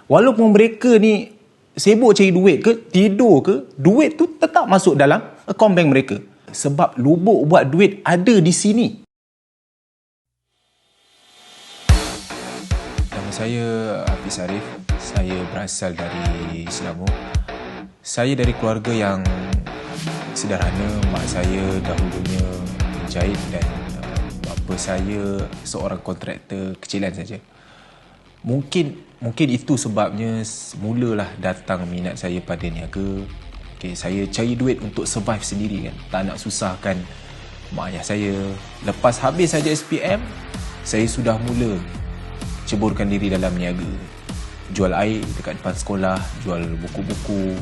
Walaupun mereka ni sibuk cari duit ke, tidur ke, duit tu tetap masuk dalam akaun bank mereka. Sebab lubuk buat duit ada di sini. Nama saya Hafiz Arif. Saya berasal dari Selangor. Saya dari keluarga yang sederhana. Mak saya dahulunya menjahit dan bapa saya seorang kontraktor kecilan saja. Mungkin itu sebabnya mulalah datang minat saya pada niaga. Saya cari duit untuk survive sendiri kan. Tak nak susahkan mak ayah saya. Lepas habis saja SPM, saya sudah mula ceburkan diri dalam niaga. Jual air dekat depan sekolah, jual buku-buku,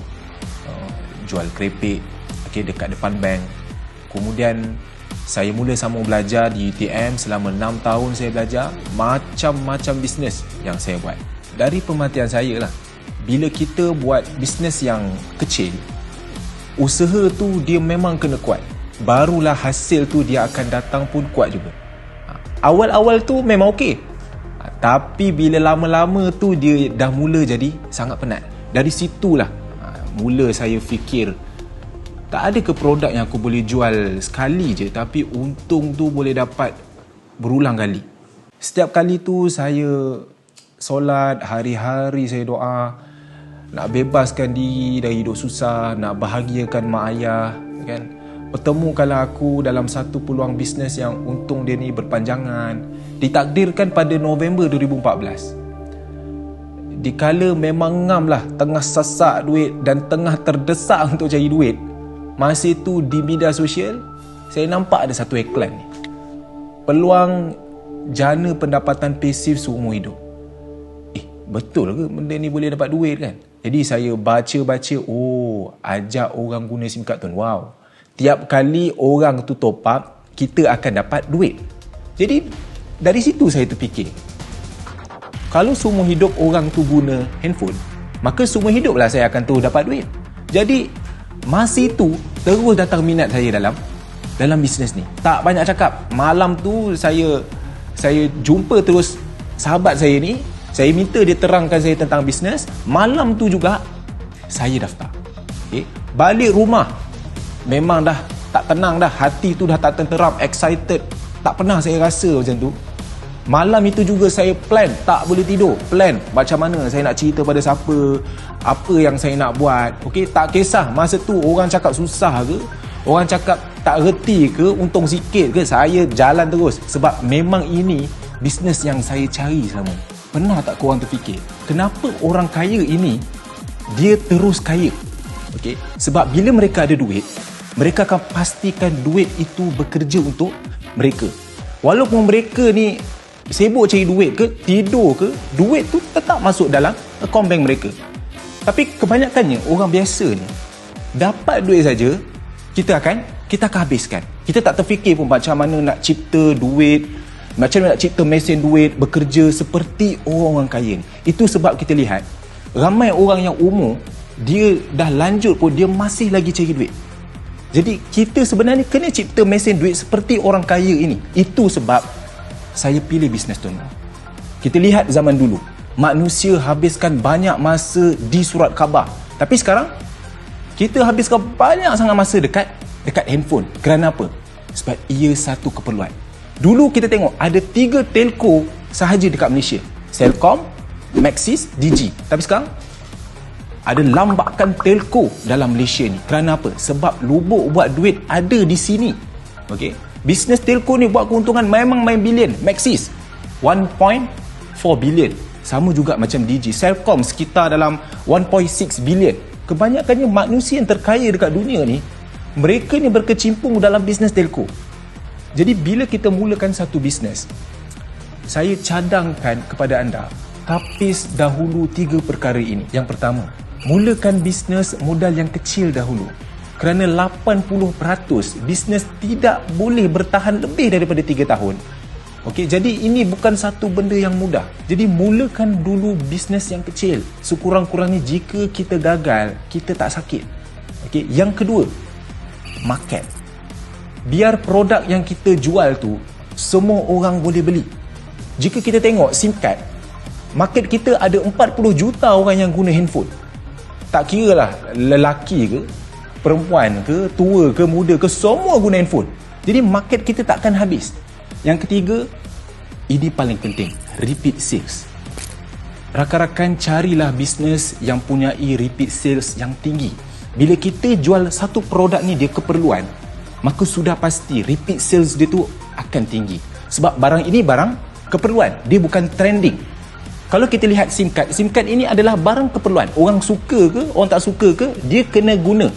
jual kerepek dekat depan bank. Kemudian saya mula sambung belajar di UTM. Selama 6 tahun saya belajar macam-macam bisnes yang saya buat. Dari pemerhatian saya lah, bila kita buat bisnes yang kecil, usaha tu dia memang kena kuat. Barulah hasil tu dia akan datang pun kuat juga. Awal-awal tu memang okey. Tapi bila lama-lama tu dia dah mula jadi sangat penat. Dari situlah mula saya fikir, tak ada ke produk yang aku boleh jual sekali je tapi untung tu boleh dapat berulang kali. Setiap kali tu saya solat, hari-hari saya doa nak bebaskan diri dari hidup susah, nak bahagiakan mak ayah kan. Pertemukanlah aku dalam satu peluang bisnes yang untung dia ni berpanjangan. Ditakdirkan pada November 2014. Dikala memang ngam lah, tengah sasak duit dan tengah terdesak untuk cari duit, masa itu di media sosial saya nampak ada satu iklan ni, peluang jana pendapatan pasif seumur hidup. Betul ke benda ni boleh dapat duit kan? Jadi saya baca-baca, ajak orang guna SIM card tu. Wow, tiap kali orang tu top up, kita akan dapat duit. Jadi dari situ saya terfikir, kalau seumur hidup orang tu guna handphone, maka seumur hidup lah saya akan terus dapat duit. Jadi masa itu terus datang minat saya dalam bisnes ni. Tak banyak cakap. Malam tu saya jumpa terus sahabat saya ni. Saya minta dia terangkan saya tentang bisnes. Malam tu juga saya daftar. Balik rumah memang dah tak tenang dah. Hati tu dah tak tenteram, excited. Tak pernah saya rasa macam tu. Malam itu juga saya plan, tak boleh tidur. Plan macam mana saya nak cerita pada siapa, apa yang saya nak buat. Tak kisah masa tu orang cakap susah ke, orang cakap tak reti ke, untung sikit ke, saya jalan terus. Sebab memang ini bisnes yang saya cari selama ni. Pernah tak korang terfikir, kenapa orang kaya ini dia terus kaya? Sebab bila mereka ada duit, mereka akan pastikan duit itu bekerja untuk mereka. Walaupun mereka ni sibuk cari duit ke, tidur ke, duit tu tetap masuk dalam akaun bank mereka. Tapi kebanyakannya orang biasa ni dapat duit saja, kita akan habiskan. Kita tak terfikir pun macam mana nak cipta duit, macam mana nak cipta mesin duit bekerja seperti orang kaya ni. Itu sebab kita lihat ramai orang yang umur dia dah lanjut pun dia masih lagi cari duit. Jadi kita sebenarnya kena cipta mesin duit seperti orang kaya ini. Itu sebab saya pilih bisnes tu. Kita lihat zaman dulu, manusia habiskan banyak masa di surat khabar. Tapi sekarang, kita habiskan banyak sangat masa dekat handphone. Kerana apa? Sebab ia satu keperluan. Dulu kita tengok, ada 3 telco sahaja dekat Malaysia. Celcom, Maxis, Digi. Tapi sekarang, ada lambakan telco dalam Malaysia ni. Kerana apa? Sebab lubuk buat duit ada di sini. Bisnes telco ni buat keuntungan memang main bilion. Maxis 1.4 bilion. Sama juga macam Digi. Celcom sekitar dalam 1.6 bilion. Kebanyakannya manusia yang terkaya dekat dunia ni, mereka ni berkecimpung dalam bisnes telco. Jadi bila kita mulakan satu bisnes, saya cadangkan kepada anda, tapis dahulu 3 perkara ini. Yang pertama, mulakan bisnes modal yang kecil dahulu. Kerana 80% bisnes tidak boleh bertahan lebih daripada 3 tahun. Jadi ini bukan satu benda yang mudah. Jadi mulakan dulu bisnes yang kecil. Sekurang-kurangnya jika kita gagal, kita tak sakit. Yang kedua, market. Biar produk yang kita jual tu semua orang boleh beli. Jika kita tengok SIM card, Market kita ada 40 juta orang yang guna handphone. Tak kira lah lelaki ke, perempuan ke, tua ke, muda ke, semua guna handphone. Jadi market kita takkan habis. Yang ketiga, ini paling penting, repeat sales. Rakan-rakan, carilah bisnes yang punyai repeat sales yang tinggi. Bila kita jual satu produk ni dia keperluan, maka sudah pasti repeat sales dia tu akan tinggi. Sebab barang ini barang keperluan, dia bukan trending. Kalau kita lihat SIM card ini adalah barang keperluan. Orang suka ke, orang tak suka ke, dia kena guna.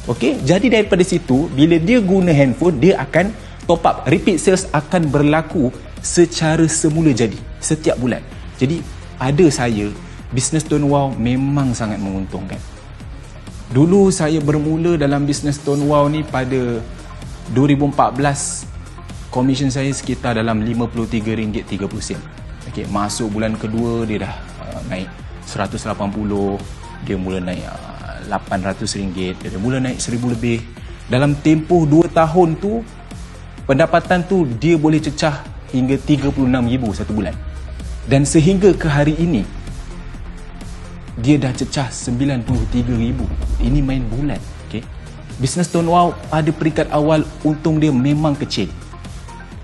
Okey, jadi daripada situ, bila dia guna handphone, dia akan top up. Repeat sales akan berlaku secara semula jadi, setiap bulan. Jadi, ada saya, bisnes Tuan Wow memang sangat menguntungkan. Dulu saya bermula dalam bisnes Tuan Wow ni pada 2014, komisen saya sekitar dalam RM53.30. Okay, masuk bulan kedua dia dah naik 180, dia mula naik RM800, dia mula naik RM1,000 lebih. Dalam tempoh 2 tahun tu, pendapatan tu dia boleh cecah hingga RM36,000 satu bulan. Dan sehingga ke hari ini, dia dah cecah RM93,000. Ini main bulan. Okay? Bisnes Tuan Wow pada peringkat awal untung dia memang kecil.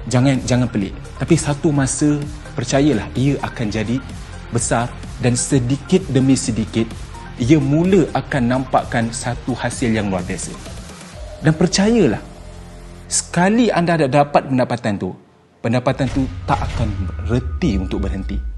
Jangan pelik. Tapi satu masa, percayalah, ia akan jadi besar dan sedikit demi sedikit ia mula akan nampakkan satu hasil yang luar biasa. Dan percayalah, sekali anda dah dapat pendapatan tu tak akan reti untuk berhenti.